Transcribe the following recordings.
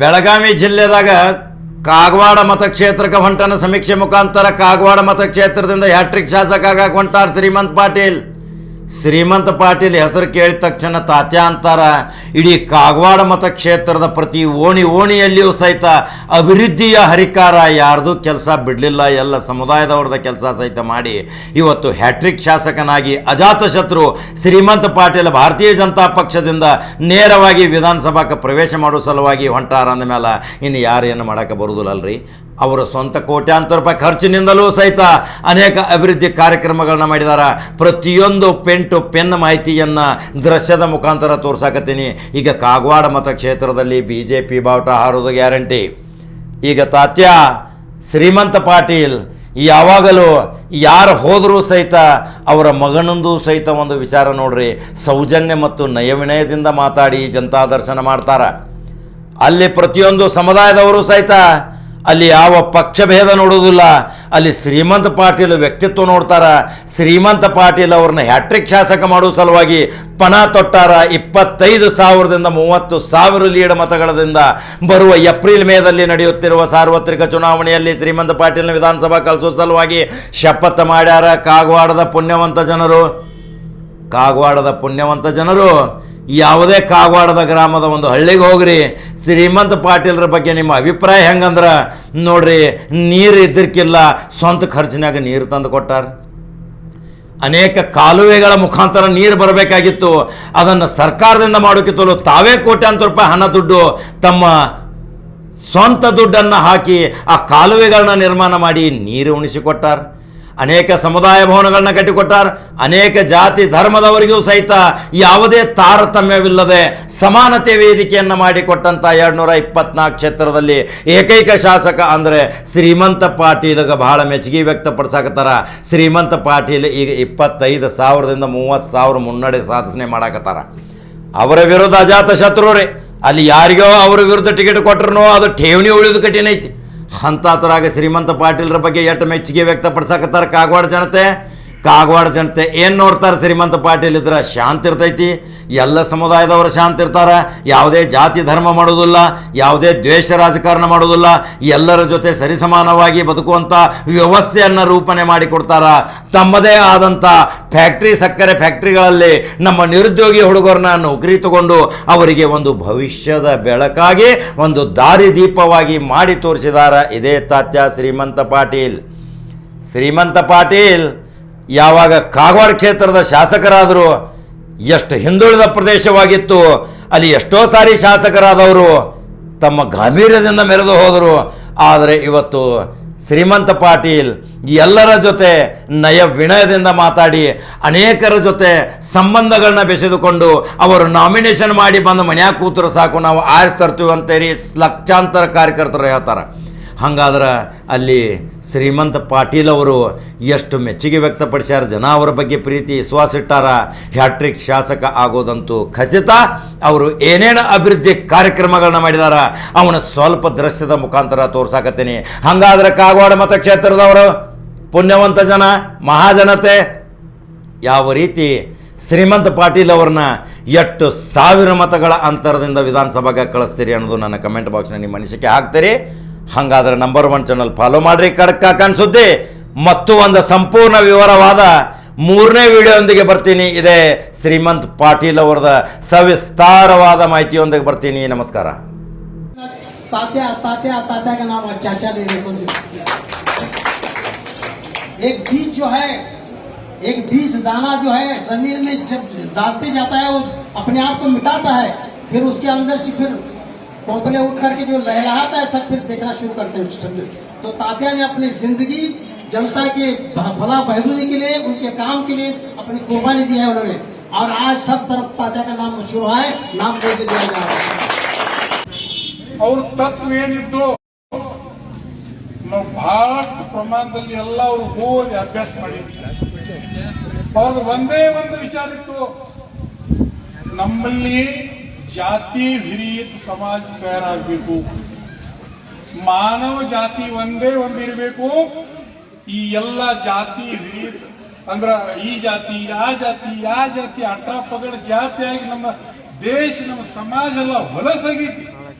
ಬೆಳಗಾವಿ ಜಿಲ್ಲೆದಾಗ ಕಾಗವಾಡ ಮತಕ್ಷೇತ್ರಕ್ಕೆ ಹೊಂಟನ ಸಮೀಕ್ಷೆ ಮುಖಾಂತರ ಕಾಗವಾಡ ಮತಕ್ಷೇತ್ರದಿಂದ ಹ್ಯಾಟ್ರಿಕ್ ಶಾಸಕ ಆಗಕ್ಕೆ ಹೊಂಟಾರ ಶ್ರೀಮಂತ ಪಾಟೀಲ್ ಹೆಸರು ಕೇಳಿದ ತಕ್ಷಣ ತಾತ್ಯ ಅಂತಾರ ಇಡೀ ಕಾಗವಾಡ ಮತಕ್ಷೇತ್ರದ ಪ್ರತಿ ಓಣಿಯಲ್ಲಿಯೂ ಸಹಿತ ಅಭಿವೃದ್ಧಿಯ ಹರಿಕಾರ ಯಾರ್ದು ಕೆಲಸ ಬಿಡಲಿಲ್ಲ, ಎಲ್ಲ ಸಮುದಾಯದವ್ರದ ಕೆಲಸ ಸಹಿತ ಮಾಡಿ ಇವತ್ತು ಹ್ಯಾಟ್ರಿಕ್ ಶಾಸಕನಾಗಿ ಅಜಾತಶತ್ರು ಶ್ರೀಮಂತ ಪಾಟೀಲ್ ಭಾರತೀಯ ಜನತಾ ಪಕ್ಷದಿಂದ ನೇರವಾಗಿ ವಿಧಾನಸಭಾಕ್ಕೆ ಪ್ರವೇಶ ಮಾಡೋ ಸಲುವಾಗಿ ಹೊಂಟಾರ ಅಂದಮೇಲೆ ಇನ್ನು ಯಾರು ಏನು ಮಾಡೋಕ್ಕೆ ಬರೋದಿಲ್ಲಲ್ರಿ. ಅವರ ಸ್ವಂತ ಕೋಟ್ಯಾಂತರ ರೂಪಾಯಿ ಖರ್ಚಿನಿಂದಲೂ ಸಹಿತ ಅನೇಕ ಅಭಿವೃದ್ಧಿ ಕಾರ್ಯಕ್ರಮಗಳನ್ನ ಮಾಡಿದ್ದಾರೆ. ಪ್ರತಿಯೊಂದು ಪೆನ್ ಮಾಹಿತಿಯನ್ನು ದೃಶ್ಯದ ಮುಖಾಂತರ ತೋರ್ಸಾಕತ್ತೀನಿ. ಈಗ ಕಾಗವಾಡ ಮತಕ್ಷೇತ್ರದಲ್ಲಿ BJP ಬಾವುಟ ಹಾರೋದು ಗ್ಯಾರಂಟಿ. ಈಗ ತಾತ್ಯ ಶ್ರೀಮಂತ ಪಾಟೀಲ್ ಯಾವಾಗಲೂ ಯಾರು ಹೋದರೂ ಸಹಿತ ಅವರ ಮಗನಂದು ಸಹಿತ ಒಂದು ವಿಚಾರ ನೋಡ್ರಿ, ಸೌಜನ್ಯ ಮತ್ತು ನಯವಿನಯದಿಂದ ಮಾತಾಡಿ ಜನತಾ ದರ್ಶನ ಮಾಡ್ತಾರೆ. ಅಲ್ಲಿ ಪ್ರತಿಯೊಂದು ಸಮುದಾಯದವರು ಸಹಿತ ಅಲ್ಲಿ ಯಾವ ಪಕ್ಷಭೇದ ನೋಡೋದಿಲ್ಲ. ಅಲ್ಲಿ ಶ್ರೀಮಂತ ಪಾಟೀಲ್ ವ್ಯಕ್ತಿತ್ವ ನೋಡ್ತಾರ. ಶ್ರೀಮಂತ ಪಾಟೀಲ್ ಅವ್ರನ್ನ ಹ್ಯಾಟ್ರಿಕ್ ಶಾಸಕ ಮಾಡೋ ಸಲುವಾಗಿ ಪಣ ತೊಟ್ಟಾರ. 25,000ದಿಂದ 30,000 ಲೀಡ್ ಮತಗಳದಿಂದ ಬರುವ ಏಪ್ರಿಲ್ ಮೇದಲ್ಲಿ ನಡೆಯುತ್ತಿರುವ ಸಾರ್ವತ್ರಿಕ ಚುನಾವಣೆಯಲ್ಲಿ ಶ್ರೀಮಂತ ಪಾಟೀಲ್ನ ವಿಧಾನಸಭಾ ಕಳಿಸೋ ಸಲುವಾಗಿ ಶಪಥ ಮಾಡ್ಯಾರ. ಕಾಗವಾಡದ ಪುಣ್ಯವಂತ ಜನರು ಯಾವುದೇ ಕಾಗವಾಡದ ಗ್ರಾಮದ ಒಂದು ಹಳ್ಳಿಗೆ ಹೋಗ್ರಿ, ಶ್ರೀಮಂತ ಪಾಟೀಲ್ರ ಬಗ್ಗೆ ನಿಮ್ಮ ಅಭಿಪ್ರಾಯ ಹೆಂಗಂದ್ರೆ ನೋಡ್ರಿ, ನೀರು ಇದ್ದಕ್ಕಿಲ್ಲ ಸ್ವಂತ ಖರ್ಚಿನಾಗ ನೀರು ತಂದು ಕೊಟ್ಟಾರ. ಅನೇಕ ಕಾಲುವೆಗಳ ಮುಖಾಂತರ ನೀರು ಬರಬೇಕಾಗಿತ್ತು, ಅದನ್ನು ಸರ್ಕಾರದಿಂದ ಮಾಡೋಕ್ಕಿತ್ತಲು ತಾವೇ ಕೋಟ್ಯಾಂತರ ರೂಪಾಯಿ ಹಣ ದುಡ್ಡು ತಮ್ಮ ಸ್ವಂತ ದುಡ್ಡನ್ನು ಹಾಕಿ ಆ ಕಾಲುವೆಗಳನ್ನ ನಿರ್ಮಾಣ ಮಾಡಿ ನೀರು ಉಣಿಸಿಕೊಟ್ಟಾರ. ಅನೇಕ ಸಮುದಾಯ ಭವನಗಳನ್ನ ಕಟ್ಟಿಕೊಟ್ಟಾರ. ಅನೇಕ ಜಾತಿ ಧರ್ಮದವರಿಗೂ ಸಹಿತ ಯಾವುದೇ ತಾರತಮ್ಯವಿಲ್ಲದೆ ಸಮಾನತೆ ವೇದಿಕೆಯನ್ನು ಮಾಡಿಕೊಟ್ಟಂಥ 224 ಕ್ಷೇತ್ರದಲ್ಲಿ ಏಕೈಕ ಶಾಸಕ ಅಂದರೆ ಶ್ರೀಮಂತ ಪಾಟೀಲ್ಗೆ ಬಹಳ ಮೆಚ್ಚುಗೆ ವ್ಯಕ್ತಪಡಿಸಾಕತ್ತಾರ. ಶ್ರೀಮಂತ ಪಾಟೀಲ್ ಈಗ 25,000ದಿಂದ 30,000 ಮುನ್ನಡೆ ಸಾಧನೆ ಮಾಡಾಕತ್ತಾರ. ಅವರ ವಿರುದ್ಧ ಅಜಾತ ಶತ್ರು ರೀ. ಅಲ್ಲಿ ಯಾರಿಗೋ ಅವರ ವಿರುದ್ಧ ಟಿಕೆಟ್ ಕೊಟ್ಟರು ಅದು ಠೇವಣಿ ಉಳಿದು ಕಠಿಣ ಐತಿ. ಅಂತಾತರಾಗ ಶ್ರೀಮಂತ ಪಾಟೀಲ್ರ ಬಗ್ಗೆ ಎಷ್ಟು ಮೆಚ್ಚುಗೆ ವ್ಯಕ್ತಪಡಿಸಾಕತ್ತಾರೆ ಕಾಗವಾಡ ಜನತೆ ಏನು ನೋಡ್ತಾರೆ? ಶ್ರೀಮಂತ ಪಾಟೀಲ್ ಇದ್ರೆ ಶಾಂತಿ ಇರ್ತೈತಿ, ಎಲ್ಲ ಸಮುದಾಯದವರು ಶಾಂತಿ ಇರ್ತಾರೆ, ಯಾವುದೇ ಜಾತಿ ಧರ್ಮ ಮಾಡೋದಿಲ್ಲ, ಯಾವುದೇ ದ್ವೇಷ ರಾಜಕಾರಣ ಮಾಡೋದಿಲ್ಲ, ಎಲ್ಲರ ಜೊತೆ ಸರಿಸಮಾನವಾಗಿ ಬದುಕುವಂಥ ವ್ಯವಸ್ಥೆಯನ್ನು ರೂಪಣೆ ಮಾಡಿಕೊಡ್ತಾರೆ. ತಮ್ಮದೇ ಆದಂಥ ಸಕ್ಕರೆ ಫ್ಯಾಕ್ಟ್ರಿಗಳಲ್ಲಿ ನಮ್ಮ ನಿರುದ್ಯೋಗಿ ಹುಡುಗರನ್ನ ನೌಕರಿ ತಗೊಂಡು ಅವರಿಗೆ ಒಂದು ಭವಿಷ್ಯದ ಬೆಳಕಾಗಿ ಒಂದು ದಾರಿದೀಪವಾಗಿ ಮಾಡಿ ತೋರಿಸಿದ್ದಾರೆ ಇದೇ ತಾತ್ಯ ಶ್ರೀಮಂತ ಪಾಟೀಲ್ ಯಾವಾಗ ಕಾಗವಾಡ ಕ್ಷೇತ್ರದ ಶಾಸಕರಾದರು, ಎಷ್ಟು ಹಿಂದುಳಿದ ಪ್ರದೇಶವಾಗಿತ್ತು, ಅಲ್ಲಿ ಎಷ್ಟೋ ಸಾರಿ ಶಾಸಕರಾದವರು ತಮ್ಮ ಗಾಂಭೀರ್ಯದಿಂದ ಮೆರೆದು ಹೋದರು. ಆದರೆ ಇವತ್ತು ಶ್ರೀಮಂತ ಪಾಟೀಲ್ ಎಲ್ಲರ ಜೊತೆ ನಯ ವಿನಯದಿಂದ ಮಾತಾಡಿ ಅನೇಕರ ಜೊತೆ ಸಂಬಂಧಗಳನ್ನ ಬೆಸೆದುಕೊಂಡು ಅವರು ನಾಮಿನೇಷನ್ ಮಾಡಿ ಬಂದು ಮನ್ಯಾಗ ಕೂತರು ಸಾಕು, ನಾವು ಆರಿಸ್ತರ್ತೀವಿ ಅಂತೇಳಿ ಲಕ್ಷಾಂತರ ಕಾರ್ಯಕರ್ತರು ಹೇಳ್ತಾರೆ. ಹಾಗಾದ್ರೆ ಅಲ್ಲಿ ಶ್ರೀಮಂತ ಪಾಟೀಲ್ ಅವರು ಎಷ್ಟು ಮೆಚ್ಚುಗೆ ವ್ಯಕ್ತಪಡಿಸ್ಯಾರ, ಜನ ಅವರ ಬಗ್ಗೆ ಪ್ರೀತಿ ವಿಶ್ವಾಸ ಇಟ್ಟಾರ. ಹ್ಯಾಟ್ರಿಕ್ ಶಾಸಕ ಆಗೋದಂತೂ ಖಚಿತ. ಅವರು ಏನೇನು ಅಭಿವೃದ್ಧಿ ಕಾರ್ಯಕ್ರಮಗಳನ್ನ ಮಾಡಿದಾರ ಅವನ ಸ್ವಲ್ಪ ದೃಶ್ಯದ ಮುಖಾಂತರ ತೋರ್ಸಾಕತ್ತೀನಿ. ಹಾಗಾದ್ರೆ ಕಾಗವಾಡ ಮತಕ್ಷೇತ್ರದವರು ಪುಣ್ಯವಂತ ಜನ, ಮಹಾಜನತೆ ಯಾವ ರೀತಿ ಶ್ರೀಮಂತ ಪಾಟೀಲ್ ಅವ್ರನ್ನ 8,000 ಮತಗಳ ಅಂತರದಿಂದ ವಿಧಾನಸಭೆಗೆ ಕಳಿಸ್ತೀರಿ ಅನ್ನೋದು ನನ್ನ ಕಮೆಂಟ್ ಬಾಕ್ಸ್ನ ನಿಮ್ಮ ಅನಿಸಿಕೆ ಹಾಕ್ತೀರಿ. ಹಾಗಾದ್ರೆ ನಂಬರ್ 1 ಚಾನಲ್ ಫಾಲೋ ಮಾಡಿರಿ. ಕಣ್ ಸುದ್ದಿ ಮತ್ತು ಒಂದು ಸಂಪೂರ್ಣ ವಿವರವಾದ 3ನೇ ವಿಡಿಯೋದೊಂದಿಗೆ ಬರ್ತೀನಿ. ಇದೇ ಶ್ರೀಮಂತ್ ಪಾಟೀಲ್ ಅವರದ ಸವಿಸ್ತಾರವಾದ ಮಾಹಿತಿಯೊಂದಿಗೆ ಬರ್ತೀನಿ. ನಮಸ್ಕಾರ. तात्या का नाम चाचा ले रहे एक बीज जो है, एक बीज दाना जो है जमीन में जब डालते जाता है वो अपने आप को मिटाता है, फिर उसके अंदर से फिर कोंपले उठ करके जो लहलहाता है सब फिर देखना शुरू करते हैं. तो तात्या ने अपनी जिंदगी जनता के भला बहबूदी के लिए, उनके काम के लिए अपनी कुर्बानी दी है उन्होंने. और आज सब तरफ तात्या का नाम मशहूर है, नाम दे दिया जा रहा है. ಅವ್ರ ತತ್ವ ಏನಿತ್ತು ನಾವು ಬಹಳಷ್ಟು ಪ್ರಮಾಣದಲ್ಲಿ ಎಲ್ಲ ಅವರು ಓದಿ ಅಭ್ಯಾಸ ಮಾಡಿದ್ರು. ಅವ್ರದ್ದು ಒಂದೇ ಒಂದು ವಿಚಾರ ಇತ್ತು, ನಮ್ಮಲ್ಲಿ ಜಾತಿ ವಿರಹಿತ ಸಮಾಜ ತಯಾರಾಗಬೇಕು, ಮಾನವ ಜಾತಿ ಒಂದೇ ಒಂದಿರಬೇಕು. ಈ ಎಲ್ಲ ಜಾತಿ ವಿರಹಿತ ಅಂದ್ರ ಈ ಜಾತಿ ಆ ಜಾತಿ ಅಟ್ಟ ಪಗಡ ಜಾತಿಯಾಗಿ ನಮ್ಮ ದೇಶ ನಮ್ಮ ಸಮಾಜ ಎಲ್ಲ ಹೊಲಸಾಗೈತಿ.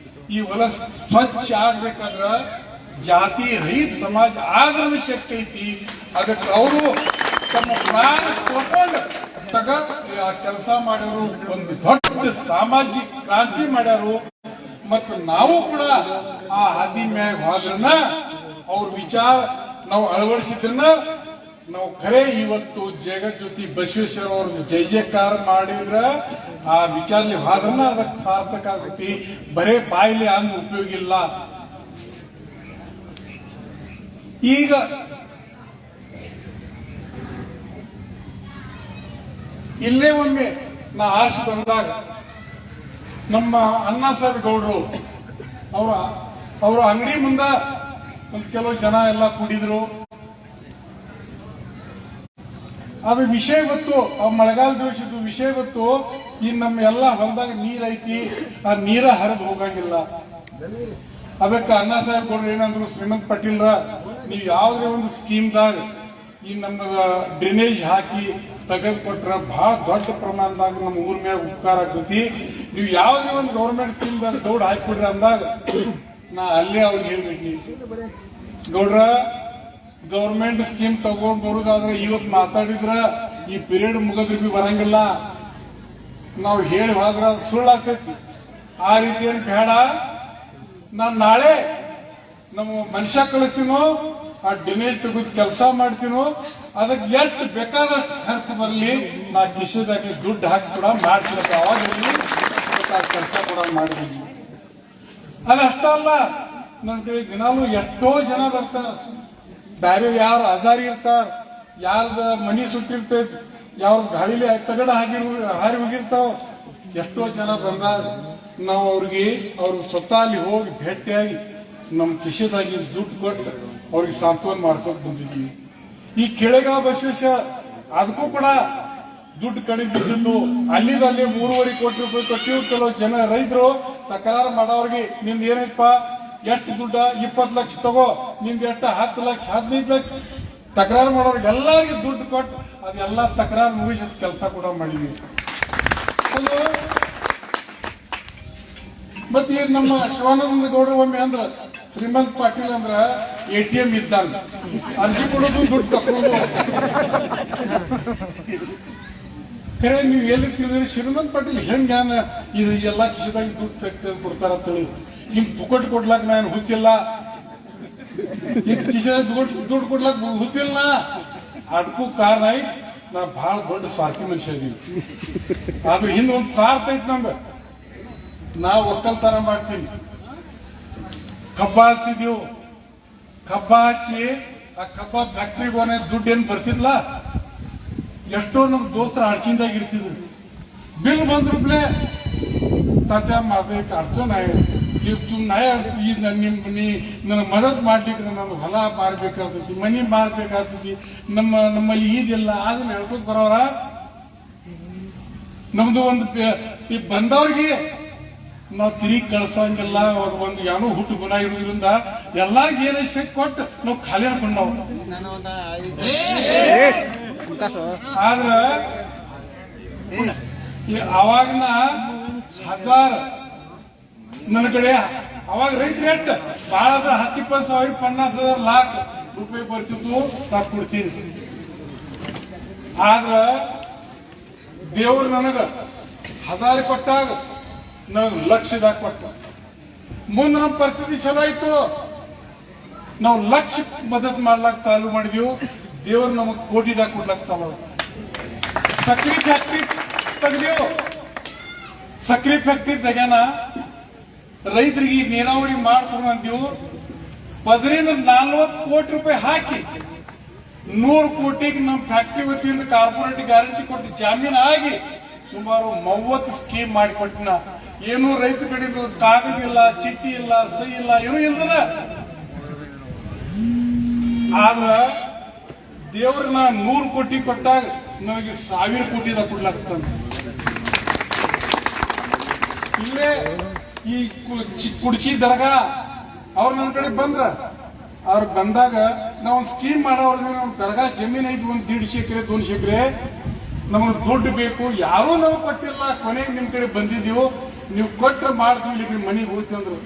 ಈ ಹೊಲ ಸ್ವಚ್ಛ ಆಗ್ಬೇಕಾದ್ರ ಜಾತಿ ರಹಿತ ಸಮಾಜ ಆದ್ರೆ ಶಕ್ತಿ ಐತಿ. ಅದಕ್ಕೆ ಅವರು ತಮ್ಮ ಪ್ರಾಣ ತಗೊಂಡು ಕೆಲಸ ಮಾಡ್ಯಾರು, ಒಂದು ದೊಡ್ಡ ಸಾಮಾಜಿಕ ಕ್ರಾಂತಿ ಮಾಡ್ಯಾರು. ಮತ್ತು ನಾವು ಕೂಡ ಆ ಹಾದಿ ಮ್ಯಾಗ ಹೋದ್ರನ್ನ ಅವ್ರ ವಿಚಾರ ನಾವು ಅಳವಡಿಸಿದ್ರನ್ನ ನಾವು ಖರೆ ಇವತ್ತು ಜಗಜ್ಯೋತಿ ಬಸವೇಶ್ವರ ಅವ್ರ ಜೈ ಜಯಕಾರ ಮಾಡಿದ್ರ ಆ ವಿಚಾರಲಿ ಹೋದ್ರನ್ನ ಅದಕ್ಕೆ ಸಾರ್ಥಕ ಆಗುತ್ತೆ. ಬರೇ ಬಾಯಿಲಿ ಅಂದ್ ಉಪಯೋಗ ಇಲ್ಲ. ಈಗ ಇಲ್ಲೇ ಒಮ್ಮೆ ನಾ ಆರ್ಸಿ ಬಂದಾಗ ನಮ್ಮ ಅಣ್ಣಾಸಾಹೇಬ್ ಗೌಡ್ರು ಅವರ ಅಂಗಡಿ ಮುಂದ ಒಂದು ಕೆಲವು ಜನ ಎಲ್ಲ ಕೂಡಿದ್ರು. ಅದು ವಿಷಯ ಗೊತ್ತು, ಆ ಮಳೆಗಾಲ ದಿವಸದ್ದು ವಿಷಯ ಗೊತ್ತು. ಈ ನಮ್ಮ ಎಲ್ಲ ಹೊಲದಾಗ ನೀರ್ ಐತಿ, ಆ ನೀರ ಹರಿದು ಹೋಗಂಗಿಲ್ಲ. ಅದಕ್ಕೆ ಅಣ್ಣಾಸಾಹೇಬ್ ಗೌಡ್ರು ಏನಂದ್ರು, ಶ್ರೀಮಂತ್ ಪಾಟೀಲ್ರ ನೀವು ಯಾವುದೇ ಒಂದು ಸ್ಕೀಮ್ದಾಗ ಈ ನಮ್ಮ ಡ್ರೈನೇಜ್ ಹಾಕಿ ತೆಗೆದು ಕೊಟ್ರ ಬಹಳ ದೊಡ್ಡ ಪ್ರಮಾಣದಾಗ ನಮ್ಮ ಊರ್ ಮೇಲೆ ಉಪಕಾರ ಆಗ್ತೈತಿ. ನೀವು ಯಾವುದೇ ಒಂದು ಗೌರ್ಮೆಂಟ್ ಸ್ಕೀಮ್ದಾಗ ದೌಡ್ ಹಾಕಿಬಿಡ್ರಿ ಅಂದಾಗ ನಾ ಅಲ್ಲೇ ಅವ್ರಿಗೆ ಹೇಳ್ಬಿಟ್ನಿ, ಗೌಡ್ರ ಗೌರ್ಮೆಂಟ್ ಸ್ಕೀಮ್ ತಗೊಂಡ್ ಬರುದಾದ್ರೆ ಇವತ್ತು ಮಾತಾಡಿದ್ರ ಈ ಪೀರಿಯಡ್ ಮುಗಿದ್ರೆ ಬಿ ಬರಂಗಿಲ್ಲ. ನಾವು ಹೇಳಿ ಹೋದ್ರ ಸುಳ್ಳಾಗ್ತೈತಿ. ಆ ರೀತಿ ಏನ್ ಬೇಡ. ನಾನು ನಾಳೆ ನಮ್ಮ ಮನುಷ್ಯ ಕಳಿಸ್ತೀನೋ, ಆ ಡ್ರೈನೇಜ್ ತೆಗೆದು ಕೆಲಸ ಮಾಡ್ತೀನೋ, ಅದಕ್ಕೆ ಎಷ್ಟು ಬೇಕಾದಷ್ಟು ಖರ್ಚು ಬರಲಿ, ನಾ ಕಿಶೆದಾಗಿ ದುಡ್ಡು ಹಾಕಿ ಕೂಡ ಮಾಡ್ತೀನಿ. ಅವಾಗ ಕೆಲಸ ಕೂಡ ಮಾಡಿದ್ದೀನಿ. ಅದಷ್ಟಲ್ಲ, ನನ್ನ ಕಡೆ ದಿನಾಲು ಎಷ್ಟೋ ಜನ ಬರ್ತಾರ. ಬ್ಯಾರೆ ಯಾರು ಹಜಾರಿ ಇರ್ತಾರ, ಯಾರ್ದ ಮನಿ ಸುಟ್ಟಿರ್ತೈತಿ, ಯಾವ್ದು ಗಾಳಿಲಿ ತಗಡ ಹಾರಿ ಹೋಗಿರ್ತಾವ. ಎಷ್ಟೋ ಜನ ಬಂದಾಗ ನಾವು ಅವ್ರಿಗೆ ಸ್ವತಃ ಅಲ್ಲಿ ಹೋಗಿ ಭೇಟಿಯಾಗಿ ನಮ್ಮ ಕಿಶೆದಾಗಿ ದುಡ್ಡು ಕೊಟ್ಟು ಅವ್ರಿಗೆ ಸಾಂತ್ವನ ಮಾಡ್ಕೊಂಡು ಬಂದಿದ್ವಿ. ಈ ಕೆಳಗಾವ ಬಸವೇಶ್ವರ ಅದಕ್ಕೂ ಕೂಡ ದುಡ್ಡು ಕಡಿಮೆ ಬಿದ್ದಿದ್ದು. ಅಲ್ಲಿದಲ್ಲಿ 3.5 ಕೋಟಿ ರೂಪಾಯಿ ಕೊಟ್ಟಿವು. ಕೆಲವು ಜನ ರೈತರು ತಕರಾರು ಮಾಡೋರಿಗೆ, ನಿಂದ ಏನೈತಪ್ಪ, ಎಷ್ಟು ದುಡ್ಡ, 20 ಲಕ್ಷ ತಗೋ, ನಿಂದ ಎಷ್ಟು 10 ಲಕ್ಷ 15 ಲಕ್ಷ ತಕರಾರು ಮಾಡೋರಿಗೆ ಎಲ್ಲರಿಗೂ ದುಡ್ಡು ಕೊಟ್ಟು ಅದೆಲ್ಲ ತಕರಾರು ಮುಗಿಸಿದ ಕೆಲಸ ಕೂಡ ಮಾಡಿದ್ವಿ. ಮತ್ತೆ ಈಗ ನಮ್ಮ ಶಿವಾನಂದ ಗೌಡ ಒಮ್ಮೆ ಅಂದ್ರ ಶ್ರೀಮಂತ್ ಪಾಟೀಲ್ ಅಂದ್ರ ATM ಇದ್ದಂಗ, ಅರ್ಜಿ ಕೊಡೋದು ದುಡ್ಡು ತಕ್ಕೋದು. ಖರೆ ನೀವು ಎಲ್ಲಿ ತಿಳಿದ್ರಿ ಶ್ರೀಮಂತ್ ಪಾಟೀಲ್ ಹೆಂಗಾನ ಇದು ಎಲ್ಲ ಕಿಶದಾಗ ದುಡ್ಡು ತೆಗೆದು ಕೊಡ್ತಾರ ಅಂತೇಳಿ. ಹಿಂಗ್ ಪುಕಟ್ ಕೊಡ್ಲಾಕ ನಾನು ಹುಚ್ಚಿಲ್ಲ, ಕಿಶದ ದುಡ್ಡು ಕೊಡ್ಲಾಕ ಹುಚ್ಚಿಲ್ಲ. ಅದಕ್ಕೂ ಕಾರಣ ಐತಿ, ನಾ ಬಹಳ ದೊಡ್ಡ ಸ್ವಾರ್ಥಿ ಮನುಷ್ಯ ಇದೀವಿ. ಆದ್ರೆ ಹಿಂದೊಂದು ಸ್ವಾರ್ಥ ಐತಿ ನಮ್ದು. ನಾವು ಒಕ್ಕಲ್ತನ ಮಾಡ್ತೀವಿ, ಕಬ್ಬ ಹಚ್ತಿದೀವು. ಕಬ್ಬ ಹಚ್ಚಿ ಆ ಕಬ್ಬ ಫ್ಯಾಕ್ಟ್ರಿಗೆ ಹೋಗಿ ದುಡ್ಡು ಏನ್ ಬರ್ತಿದ್ಲ, ಎಷ್ಟೋ ನಮ್ ದೋಸ್ತರ ಅಡಚಿಂದಾಗ ಇರ್ತಿದ್ರು. ಬಿಲ್ ಬಂದ್ರೂಪ್ಲೆ ತಾತ್ಯ माझं एक अडचण आहे की तू नाही ನನ್ನ ಮದತ್ ಮಾಡ್ಲಿಕ್ಕೆ ನನ್ನ ಹೊಲ ಮಾರ್ಬೇಕಾಗ್ತೈತಿ, ಮನಿ ಮಾರ್ಬೇಕಾಗ್ತೈತಿ, ನಮ್ಮಲ್ಲಿ ಈದಿಲ್ಲ. ಅದನ್ನ ಹೇಳ್ಕೊತ ಬರೋರ ನಮ್ದು ಒಂದು ಈ ಬಂದವ್ರಿಗೆ ನಾವು ತಿರುಗಿ ಕಳ್ಸಂಗಿಲ್ಲ. ಅವ್ರ ಒಂದು ಏನೋ ಹುಟ್ಟು ಗುಣ ಇರೋದ್ರಿಂದ ಎಲ್ಲಾರ್ಗ ಏನೇ ಶಕ್ ಕೊಟ್ಟು ನಾವು ಖಾಲಿ ಅನ್ಕೊಂಡವ್. ಆದ್ರ ಅವಾಗನ 1000 ನನ್ನ ಕಡೆ ಅವಾಗ ರೈತ ರೇಟ್ ಬಹಳ 10-20 ಸಾವಿರ 50,000 ಲಾಖ ರೂಪಾಯಿ ಬರ್ತಿತ್ತು, ನಾ ಕೊಡ್ತೀನಿ. ಆದ್ರ ದೇವ್ರು ನನಗ 1000 ಕೊಟ್ಟಾಗ ನನಗೆ ಲಕ್ಷದಾಗ ಕೊಟ್ಟ. ಮುಂದೆ ನಮ್ಮ ಪರಿಸ್ಥಿತಿ ಚಲೋ ಆಯ್ತು, ನಾವು ಲಕ್ಷ ಮದತ್ ಮಾಡ್ಲಾಕ ಚಾಲು ಮಾಡಿದೀವಿ. ದೇವ್ರು ನಮಗ್ ಕೋಟಿದಾಗ ಕೊಡ್ಲಾಕ ಚಾಲು. ಸಕ್ರಿ ಫ್ಯಾಕ್ಟ್ರಿ ತೆಗ್ದೇವು. ಸಕ್ರಿ ಫ್ಯಾಕ್ಟ್ರಿ ತೆಗ್ಯಾನ ರೈತರಿಗೆ ನೀರಾವರಿ ಮಾಡ್ಕೊಂಡು ಅಂತೀವಿ. 40 ಕೋಟಿ ರೂಪಾಯಿ ಹಾಕಿ 100 ಕೋಟಿಗೆ ನಮ್ಮ ಫ್ಯಾಕ್ಟ್ರಿ ವತಿಯಿಂದ ಕಾರ್ಪೊರೇಟ್ ಗ್ಯಾರಂಟಿ ಕೊಟ್ಟು ಜಾಮೀನು ಆಗಿ ಸುಮಾರು 30 ಸ್ಕೀಮ್ ಮಾಡಿಕೊಟ್ಟಿನ. ಏನು ರೈತ ಕಡೆ ಕಾಗದ ಇಲ್ಲ, ಚಿಟ್ಟಿ ಇಲ್ಲ, ಸಹಿ ಇಲ್ಲ, ಏನೂ ಇಲ್ದನ. ಆದ್ರ ದೇವ್ರನ್ನ 100 ಕೋಟಿ ಕೊಟ್ಟಾಗ ನನಗೆ 1000 ಕೋಟಿದ ಕೊಡ್ಲಾಗ್ತಾನ. ಇಲ್ಲೇ ಈ ಕುಡ್ಚಿ ದರ್ಗಾ ಅವ್ರು ನನ್ನ ಕಡೆ ಬಂದ್ರ, ಅವ್ರು ಬಂದಾಗ ನಾವು ಒಂದು ಸ್ಕೀಮ್ ಮಾಡೋರ್ಗೆ ನಾವು ದರ್ಗಾ ಜಮೀನ್ ಐತಿ, 150 ಎಕರೆ 200 ಎಕರೆ ನಮಗೆ ದುಡ್ಡು ಬೇಕು, ಯಾರೂ ನಾವು ಕೊಟ್ಟಿಲ್ಲ. ಕೊನೆಗೆ ನಿಮ್ ಕಡೆ ಬಂದಿದ್ದೀವಿ, ನೀವು ಕೊಟ್ರೆ ಮಾಡ್ತೀವಿ, ಇಲ್ಲಿ ಮನೆಗೆ ಹೋಗ್ತೀವಿ ಅಂದ್ರು.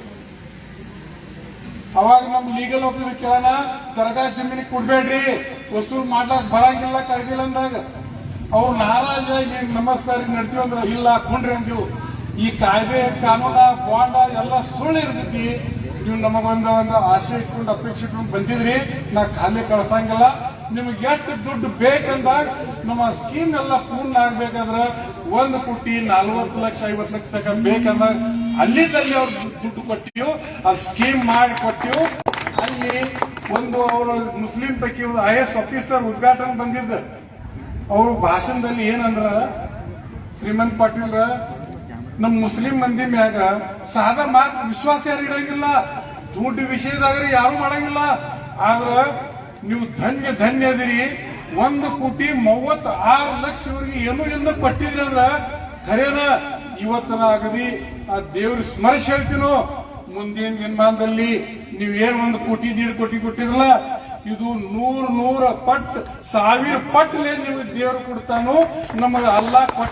ಅವಾಗ ನಮ್ ಲೀಗಲ್ ಆಫೀಸರ್ ಕೇಳೋಣ, ದರ್ಗಾ ಜಮೀನಿಗೆ ಕೊಡ್ಬೇಡ್ರಿ, ವಸೂಲ್ ಮಾಡ್ಲಾಕ್ ಬರಂಗಿಲ್ಲ ಕಾಯ್ದಿಲ್ಲ ಅಂದಾಗ ಅವ್ರು ನಾರಾಜಾಗಿ ನಮಸ್ಕಾರ ನಡ್ತೀವಿ ಅಂದ್ರ ಇಲ್ಲ ಹಾಕೊಂಡ್ರಿ ಅಂತೀವಿ. ಈ ಕಾಯ್ದೆ ಕಾನೂನ ಬಾಂಡ ಎಲ್ಲ ಸುಳ್ಳು ಇರ್ತೈತಿ. ನೀವು ನಮಗೊಂದು ಆಸೆ ಇಟ್ಕೊಂಡು ಅಪೇಕ್ಷೆ ಇಟ್ಕೊಂಡು ಬಂದಿದ್ರಿ, ನಾ ಖಾಲಿ ಕಳ್ಸಂಗಿಲ್ಲ. ನಿಮ್ಗೆ ಎಷ್ಟು ದುಡ್ಡು ಬೇಕಂದಾಗ ನಮ್ಮ ಸ್ಕೀಮ್ ಎಲ್ಲ ಪೂರ್ಣ ಆಗ್ಬೇಕಾದ್ರೆ 1 ಕೋಟಿ 40 ಲಕ್ಷ 50 ಲಕ್ಷ ತನಕ ಬೇಕಂದಾಗ ಅಲ್ಲಿದ್ದಲ್ಲಿ ಅವ್ರು ದುಡ್ಡು ಕೊಟ್ಟಿವು, ಅದು ಸ್ಕೀಮ್ ಮಾಡಿ ಕೊಟ್ಟಿವು. ಅಲ್ಲಿ ಒಂದು ಅವರು ಮುಸ್ಲಿಂ ಪೈಕಿ IAS ಆಫೀಸರ್ ಉದ್ಘಾಟನೆ ಬಂದಿದ್ದ, ಅವರು ಭಾಷಣದಲ್ಲಿ ಏನಂದ್ರ, ಶ್ರೀಮಂತ್ ಪಾಟೀಲ್ ನಮ್ ಮುಸ್ಲಿಂ ಮಂದಿ ಮ್ಯಾಗ ಸಾದಾ ಮಾತ್ ವಿಶ್ವಾಸ ಯಾರು ಇಡಂಗಿಲ್ಲ, ದುಡ್ಡು ವಿಷಯದಾಗ ಯಾರು ಮಾಡಂಗಿಲ್ಲ. ಆದ್ರ ನೀವು ಧನ್ಯ ಅದಿರಿ. 1 ಕೋಟಿ 36 ಲಕ್ಷ ಇವರಿಗೆ ಏನೂ ಇಲ್ಲ ಕೊಟ್ಟಿದ್ರಿ ಅಂದ್ರ ಖರೇನ ಇವತ್ತನ ಆಗದಿ ಆ ದೇವ್ರ ಸ್ಮರಿಸಿ ಹೇಳ್ತೀನೋ, ಮುಂದಿನ ದಿನಮಾನದಲ್ಲಿ ನೀವೇನ್ 1 ಕೋಟಿ 1.5 ಕೋಟಿ ಕೊಟ್ಟಿದ್ರಲ್ಲ, ಇದು 100 ಪಟ್ಟು 1000 ಪಟ್ಟಲೆ ನಿಮಗೆ ದೇವ್ರು ಕೊಡ್ತಾನೋ. ನಮಗೆ ಅಲ್ಲ ಕೊಟ್ಟ